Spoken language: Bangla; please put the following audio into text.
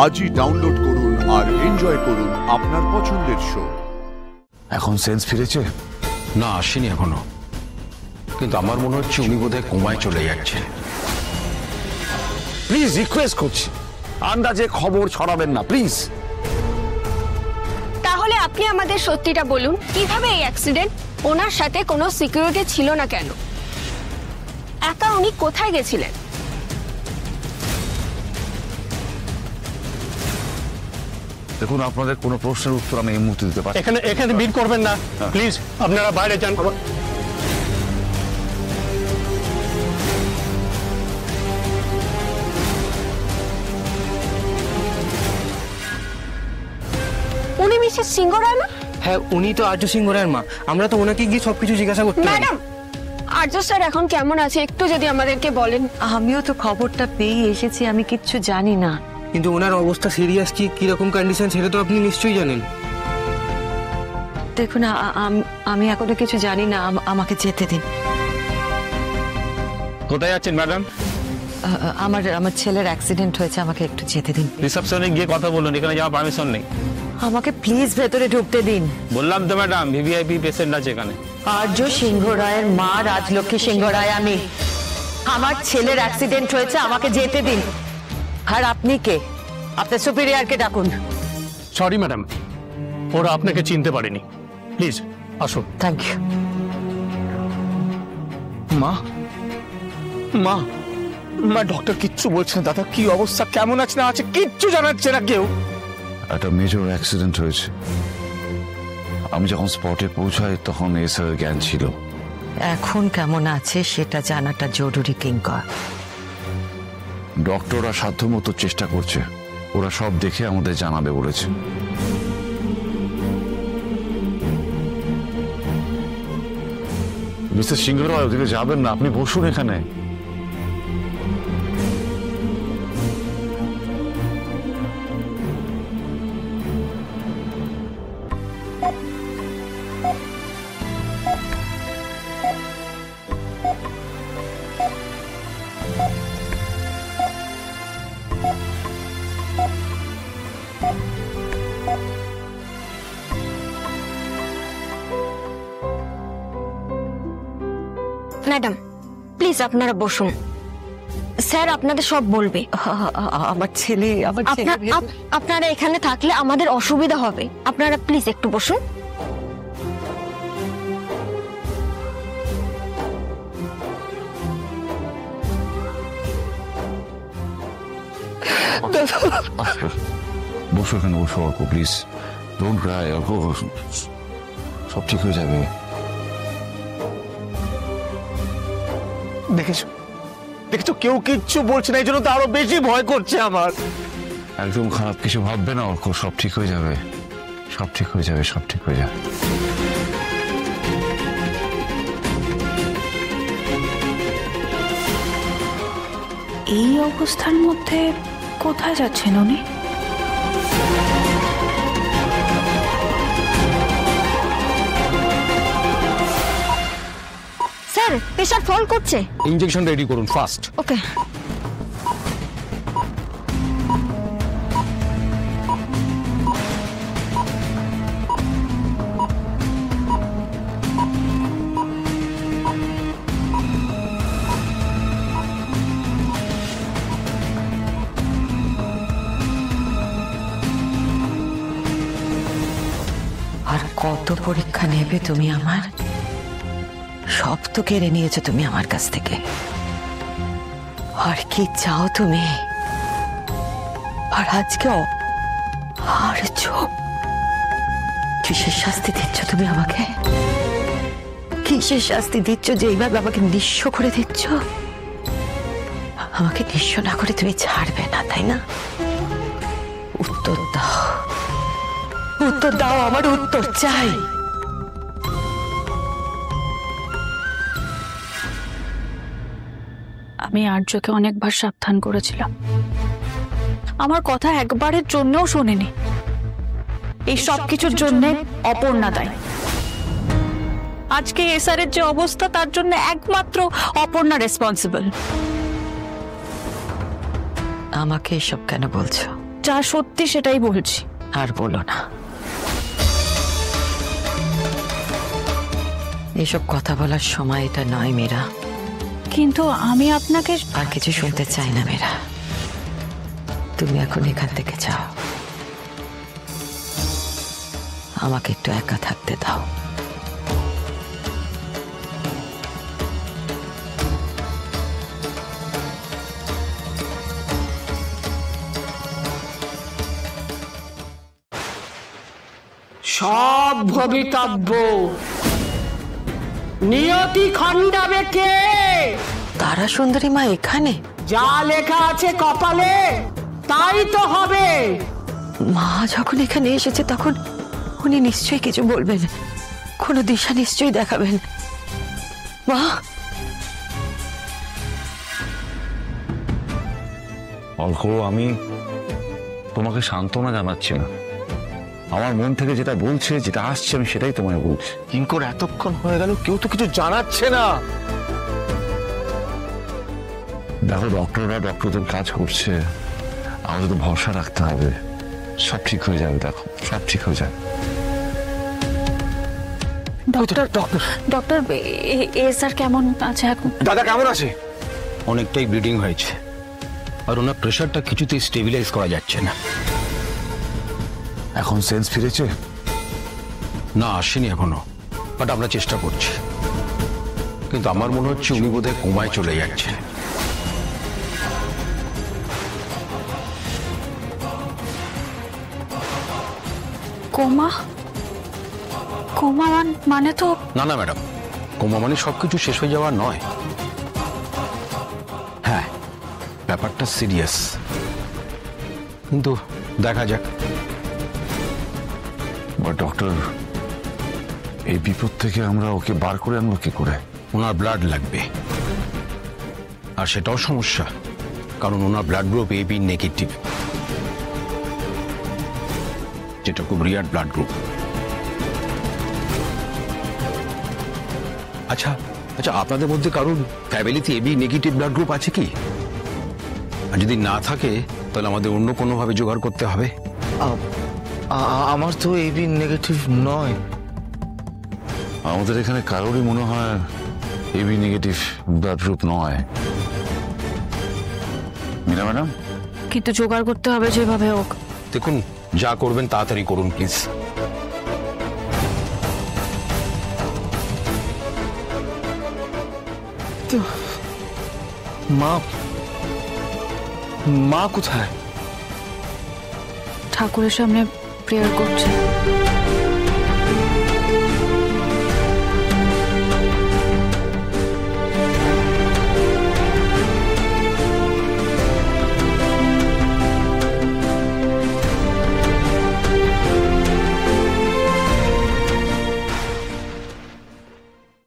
আজই ডাউনলোড করুন আর এনজয় করুন আপনার পছন্দের শো। এখন সেন্স ফিরেছে? না, আসেনি এখনো, কিন্তু আমার মনে হচ্ছে উনি বোধহয় কোমায় চলে যাচ্ছে। প্লিজ রিকোয়েস্ট করছি, আন্দাজে খবর ছড়াবেন না প্লিজ। তাহলে আপনি আমাদের সত্যিটা বলুন, কিভাবে এই অ্যাক্সিডেন্ট? ওনার সাথে কোনো সিকিউরিটি ছিল না কেন? একা উনি কোথায় গেছিলেন? দেখুন, আপনাদের কোনো প্রশ্নের উত্তর আমি এই মুহূর্তে দিতে পারছি। এখানে মিট করবেন না প্লিজ, আপনারা বাইরে যান। উনি মিসেস সিংহ রায় না? হ্যাঁ, উনি তো আর্য সিংহ রায়ের মা। আমরা তো ওনাকে গিয়ে সবকিছু জিজ্ঞাসা করতে পারি। ম্যাডাম, আর্য স্যার এখন কেমন আছে একটু যদি আমাদেরকে বলেন। আমিও তো খবরটা পেয়ে এসেছি, আমি কিচ্ছু জানি না। কিন্তু ওনার অবস্থা সিরিয়াস কি রকম কন্ডিশন সেটা তো আপনি নিশ্চয়ই জানেন। দেখুন, আমি এখনো কিছু জানি না, আমাকে যেতে দিন। কোথায় আছেন ম্যাডাম? আমার ছেলের অ্যাক্সিডেন্ট হয়েছে, আমাকে একটু যেতে দিন। রিসেপশনে গিয়ে কথা বলুন, এখানে যাওয়ার পারমিশন নেই। আমাকে প্লিজ ভেতরে ঢুকতে দিন। বললাম তো ম্যাডাম, ভিভিআইপি পেশেন্ট আছে এখানে। আর্য সিংহ রায়ের মা রাজলক্ষ্মী সিংহ রায় আমি। আমার ছেলের অ্যাক্সিডেন্ট হয়েছে, আমাকে যেতে দিন। আর আপনি কে? আপনার সুপিরিয়রকে ডাকুন। সরি ম্যাডাম, ওরা আপনাকে চিনতে পারেনি। প্লিজ আসুন। Thank you. মা মা মা ডক্টর কিচ্ছু বলছে না। দাদা কি অবস্থা, কেমন আছে না আছে কিচ্ছু জানাচ্ছে না কেউ। একটা মেজর অ্যাক্সিডেন্ট হয়েছে। আমি যখন স্পটে পৌঁছাই তখন এসআর জ্ঞান ছিল। এখন কেমন আছে সেটা জানাটা জরুরি কিঙ্কর। ডক্টররা সাধ্যমতো চেষ্টা করছে, ওরা সব দেখে আমাদের জানাবে বলেছে। মিস্টার সিংহ রায়, ওদিকে যাবেন না, আপনি বসুন এখানে। ম্যাডাম প্লিজ আপনারা বসুন, স্যার আপনাদের সব বলবে। আমার ছেলে আপনারা এখানে থাকলে আমাদের অসুবিধা হবে, আপনারা প্লিজ একটু বসুন। বসো এখানে, বসো Arka, please don't cry Arka, সব ঠিক হয়ে যাবে। দেখেছো কেউ কিচ্ছু বলছে না, এই জন্য তো আরো বেশি ভয় করছে আমার। একদম খারাপ কিছু ভাববে না অর্ক, সব ঠিক হয়ে যাবে, সব ঠিক হয়ে যাবে, সব ঠিক হয়ে যাবে। এই অবস্থার মধ্যে কোথায় যাচ্ছেন উনি? স্যার প্রেশার ফল করছে, ইনজেকশন রেডি করুন ফাস্ট। ওকে। আর কত পরীক্ষা নেবে তুমি আমার? সব তো কেড়ে নিয়েছো তুমি আমার কাছ থেকে। আর কি চাও তুমি? আর আজকে আর চোখ কিসের শাস্তি দিচ্ছ তুমি আমাকে? কিসের শাস্তি দিচ্ছ যে এইভাবে আমাকে নিঃস্ব করে দিচ্ছ? আমাকে নিঃস্ব না করে তুমি ছাড়বে না, তাই না? উত্তর দাও, উত্তর দাও, আমার উত্তর চাই। আমি আর্যকে অনেকবার সাবধান করেছিলাম, আমার কথা একবারের জন্যও শোনেনি। এই সব কিছুর জন্য অপর্ণা দায়ী। আজকে এসআরের যে অবস্থা তার জন্য একমাত্র অপর্ণা রেসপন্সিবল। আমাকে এসব কেন বলছো? যা সত্যি সেটাই বলছি। আর বলো না, এসব কথা বলার সময় এটা নয় মীরা। কিন্তু আমি আপনাকে আর কিছু শুনতে চাই না মীরা, তুমি এখন এখান থেকে যাও, আমাকে একটু একা থাকতে দাও। সব ভবিতব্য নিয়তি খণ্ডাবে কে? তারা সুন্দরী মা এখানে? যা লেখা আছে কপালে তাই তো হবে। মা যখন এখানে এসেছে তখন উনি নিশ্চয়ই কিছু বলবেন, কোনো দিশা নিশ্চয়ই দেখাবেন। মা, অল্প আমি তোমাকে সান্ত্বনা জানাচ্ছি না, আমার মন থেকে যেটা বলছে, যেটা আসছে আমি সেটাই তোমায় বলছি। কিঙ্কর এতক্ষণ হয়ে গেল কেউ তো কিছু জানাচ্ছে না। দেখো ডক্টররা ডক্টরদের কাজ করছে, আমাদের তো ভরসা রাখতে হবে, সব ঠিক হয়ে যাবে। দেখো সব ঠিক হয়ে যাবে। ডক্টর এ স্যার কেমন আছে এখন? দাদা কেমন আছে? অনেকটাই ব্লিডিং হয়েছে, আর ওনার প্রেশারটা কিছুতেই স্টেবিলাইজ করা যাচ্ছে না। এখন সেন্স ফিরেছে? না, আসেনি এখনো, বাট আমরা চেষ্টা করছি। কিন্তু আমার মনে হচ্ছে উনি বোধহয় কোমায় চলে যাচ্ছে। কোমা? কোমা মানে তো? না না ম্যাডাম, কোমা মানে সবকিছু শেষ হয়ে যাওয়া নয়। হ্যাঁ, ব্যাপারটা সিরিয়াস, কিন্তু দেখা যাক। ডক্টর, এই বিপদ থেকে আমরা ওকে বার করে আনবো কি করে? ওনার ব্লাড লাগবে, আর সেটাও সমস্যা, কারণ ওনার ব্লাড গ্রুপ এবি নেগেটিভ, যেটা খুব রিয়ার ব্লাড গ্রুপ। আচ্ছা আচ্ছা, আপনাদের মধ্যে কারোর ফ্যামিলিতে এবি নেগেটিভ ব্লাড গ্রুপ আছে কি? আর যদি না থাকে তাহলে আমাদের অন্য কোনোভাবে জোগাড় করতে হবে। আমার তো এবি নেগেটিভ নয়। আমাদের এখানে কারোরই মনে হয় এবি নেগেটিভ ব্লাড গ্রুপ নয়। মীরা ম্যাডাম, কিন্তু জোগাড় করতে হবে যেভাবে হোক। দেখুন, যা করবেন তাড়াতাড়ি করুন প্লিজ। মা কোথায়? ঠাকুরের সামনে প্রেয়ার করছে।